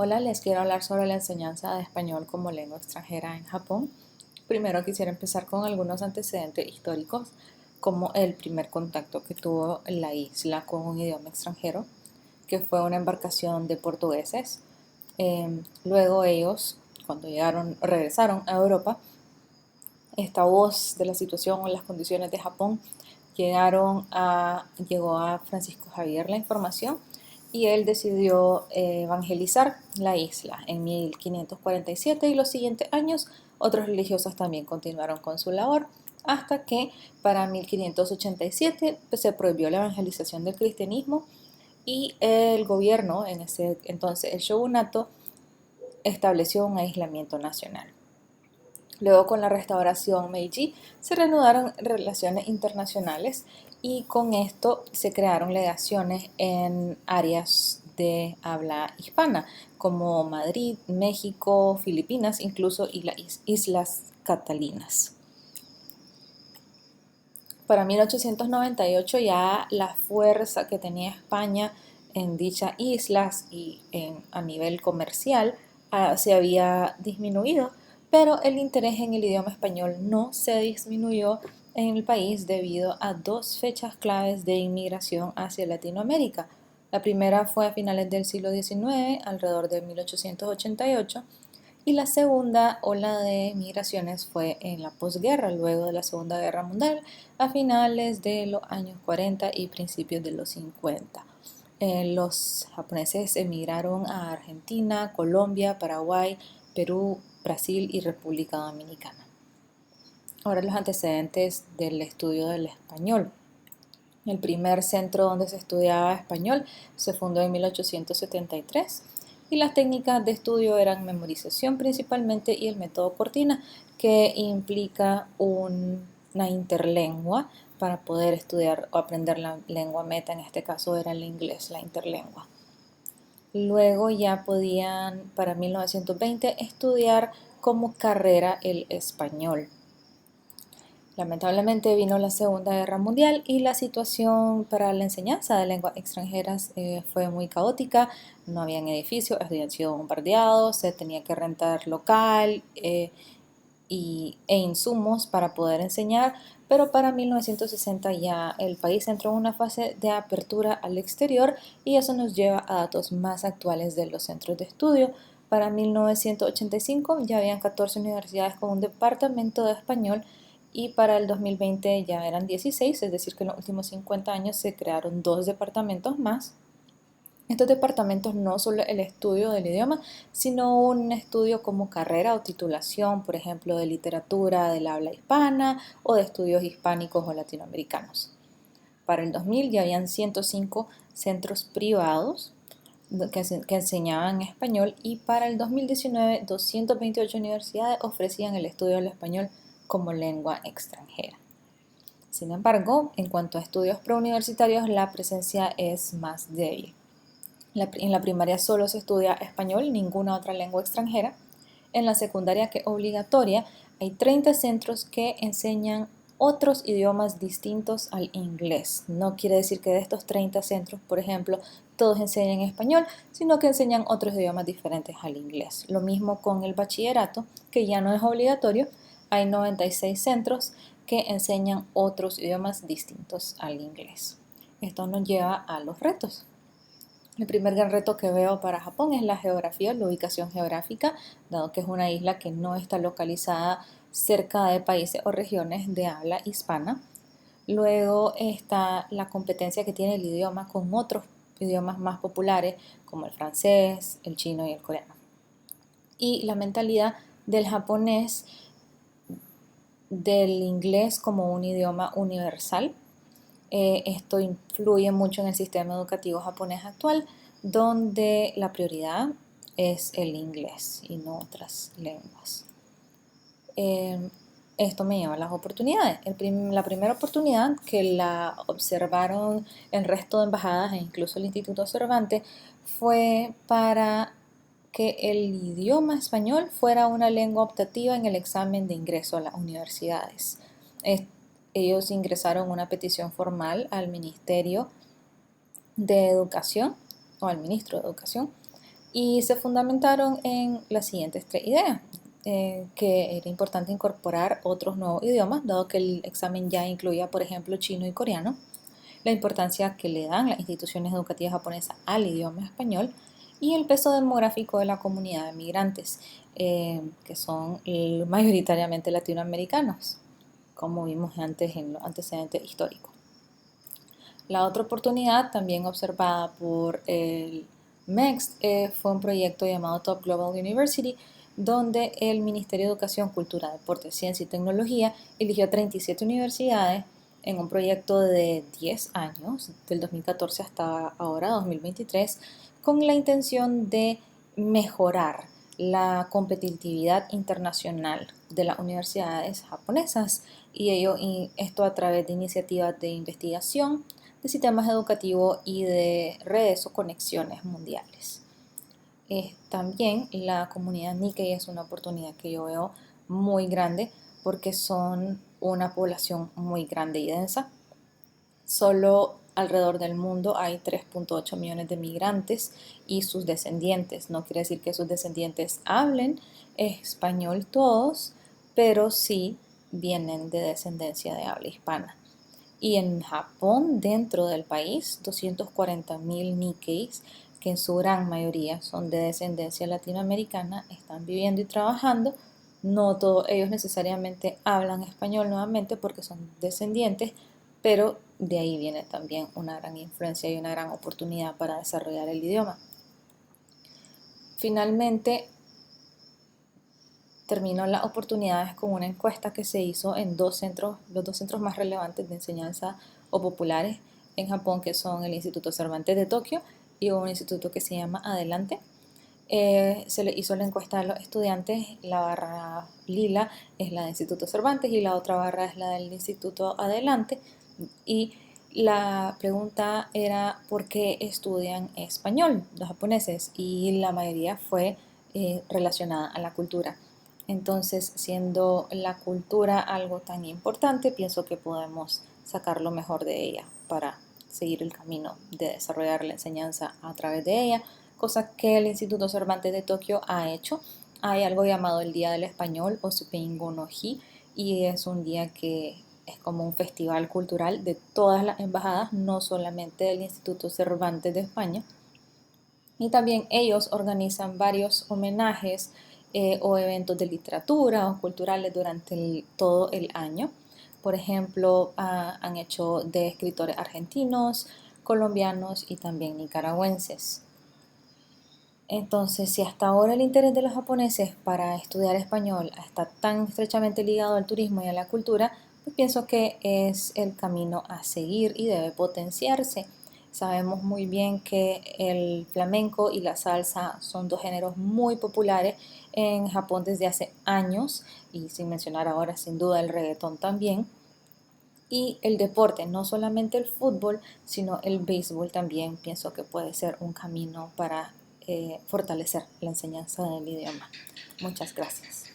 Hola, les quiero hablar sobre la enseñanza de español como lengua extranjera en Japón. Primero quisiera empezar con algunos antecedentes históricos, como el primer contacto que tuvo la isla con un idioma extranjero, que fue una embarcación de portugueses. Luego ellos, cuando regresaron a Europa, esta voz de la situación o las condiciones de Japón llegó a Francisco Javier la información y él decidió evangelizar la isla en 1547 y los siguientes años otros religiosos también continuaron con su labor hasta que para 1587 pues, se prohibió la evangelización del cristianismo y el gobierno, en ese entonces el shogunato, estableció un aislamiento nacional. Luego, con la restauración Meiji, se reanudaron relaciones internacionales y con esto se crearon legaciones en áreas de habla hispana, como Madrid, México, Filipinas, incluso y las Islas Catalinas. Para 1898 ya la fuerza que tenía España en dichas islas a nivel comercial se había disminuido, pero el interés en el idioma español no se disminuyó en el país debido a dos fechas claves de inmigración hacia Latinoamérica. La primera fue a finales del siglo XIX, alrededor de 1888, y la segunda ola de migraciones fue en la posguerra, luego de la Segunda Guerra Mundial, a finales de los años 40 y principios de los 50. Los japoneses emigraron a Argentina, Colombia, Paraguay, Perú, Brasil y República Dominicana. Ahora los antecedentes del estudio del español. El primer centro donde se estudiaba español se fundó en 1873 y las técnicas de estudio eran memorización principalmente y el método Cortina, que implica una interlengua para poder estudiar o aprender la lengua meta, en este caso era el inglés, la interlengua. Luego ya podían para 1920 estudiar como carrera el español. Lamentablemente vino la Segunda Guerra Mundial y la situación para la enseñanza de lenguas extranjeras fue muy caótica. No habían edificios, habían sido bombardeados, se tenía que rentar local e insumos para poder enseñar, pero para 1960 ya el país entró en una fase de apertura al exterior y eso nos lleva a datos más actuales de los centros de estudio. Para 1985 ya habían 14 universidades con un departamento de español y para el 2020 ya eran 16, es decir que en los últimos 50 años se crearon dos departamentos más. Estos departamentos no solo el estudio del idioma, sino un estudio como carrera o titulación, por ejemplo, de literatura del habla hispana o de estudios hispánicos o latinoamericanos. Para el 2000 ya habían 105 centros privados que enseñaban español y para el 2019 228 universidades ofrecían el estudio del español como lengua extranjera. Sin embargo, en cuanto a estudios preuniversitarios, la presencia es más débil. En la primaria solo se estudia español, ninguna otra lengua extranjera. En la secundaria, que es obligatoria, hay 30 centros que enseñan otros idiomas distintos al inglés. No quiere decir que de estos 30 centros, por ejemplo, todos enseñan español, sino que enseñan otros idiomas diferentes al inglés. Lo mismo con el bachillerato, que ya no es obligatorio. Hay 96 centros que enseñan otros idiomas distintos al inglés. Esto nos lleva a los retos. El primer gran reto que veo para Japón es la geografía, la ubicación geográfica, dado que es una isla que no está localizada cerca de países o regiones de habla hispana. Luego está la competencia que tiene el idioma con otros idiomas más populares como el francés, el chino y el coreano. Y la mentalidad del japonés del inglés como un idioma universal. Esto influye mucho en el sistema educativo japonés actual, donde la prioridad es el inglés y no otras lenguas. Esto me lleva a las oportunidades. La primera oportunidad que la observaron el resto de embajadas e incluso el Instituto Cervantes fue para que el idioma español fuera una lengua optativa en el examen de ingreso a las universidades. Ellos ingresaron una petición formal al Ministerio de Educación o al Ministro de Educación y se fundamentaron en las siguientes tres ideas. Que era importante incorporar otros nuevos idiomas, dado que el examen ya incluía, por ejemplo, chino y coreano, la importancia que le dan las instituciones educativas japonesas al idioma español y el peso demográfico de la comunidad de migrantes, que son mayoritariamente latinoamericanos, como vimos antes en los antecedentes históricos. La otra oportunidad, también observada por el MEXT, fue un proyecto llamado Top Global University, donde el Ministerio de Educación, Cultura, Deporte, Ciencia y Tecnología eligió 37 universidades en un proyecto de 10 años, del 2014 hasta ahora, 2023, con la intención de mejorar la competitividad internacional de las universidades japonesas y esto a través de iniciativas de investigación, de sistemas educativos y de redes o conexiones mundiales. También la comunidad Nikkei es una oportunidad que yo veo muy grande porque son una población muy grande y densa. Solo alrededor del mundo hay 3.8 millones de migrantes y sus descendientes. No quiere decir que sus descendientes hablen español todos, pero sí vienen de descendencia de habla hispana. Y en Japón, dentro del país, 240.000 Nikkeis, que en su gran mayoría son de descendencia latinoamericana, están viviendo y trabajando. No todos ellos necesariamente hablan español nuevamente porque son descendientes, pero de ahí viene también una gran influencia y una gran oportunidad para desarrollar el idioma. Finalmente, terminó las oportunidades con una encuesta que se hizo en los dos centros más relevantes de enseñanza o populares en Japón, que son el Instituto Cervantes de Tokio y un instituto que se llama Adelante. Se le hizo la encuesta a los estudiantes, la barra lila es la del Instituto Cervantes y la otra barra es la del Instituto Adelante. Y la pregunta era ¿por qué estudian español los japoneses? Y la mayoría fue relacionada a la cultura. Entonces, siendo la cultura algo tan importante, pienso que podemos sacar lo mejor de ella para seguir el camino de desarrollar la enseñanza a través de ella, cosa que el Instituto Cervantes de Tokio ha hecho. Hay algo llamado el Día del Español o Supengo no Hi, y es un día que es como un festival cultural de todas las embajadas, no solamente del Instituto Cervantes de España. Y también ellos organizan varios homenajes o eventos de literatura o culturales durante todo el año. Por ejemplo, han hecho de escritores argentinos, colombianos y también nicaragüenses. Entonces, si hasta ahora el interés de los japoneses para estudiar español está tan estrechamente ligado al turismo y a la cultura, pues pienso que es el camino a seguir y debe potenciarse. Sabemos muy bien que el flamenco y la salsa son dos géneros muy populares en Japón desde hace años, y sin mencionar ahora sin duda el reggaetón también. Y el deporte, no solamente el fútbol, sino el béisbol también pienso que puede ser un camino para fortalecer la enseñanza del idioma. Muchas gracias.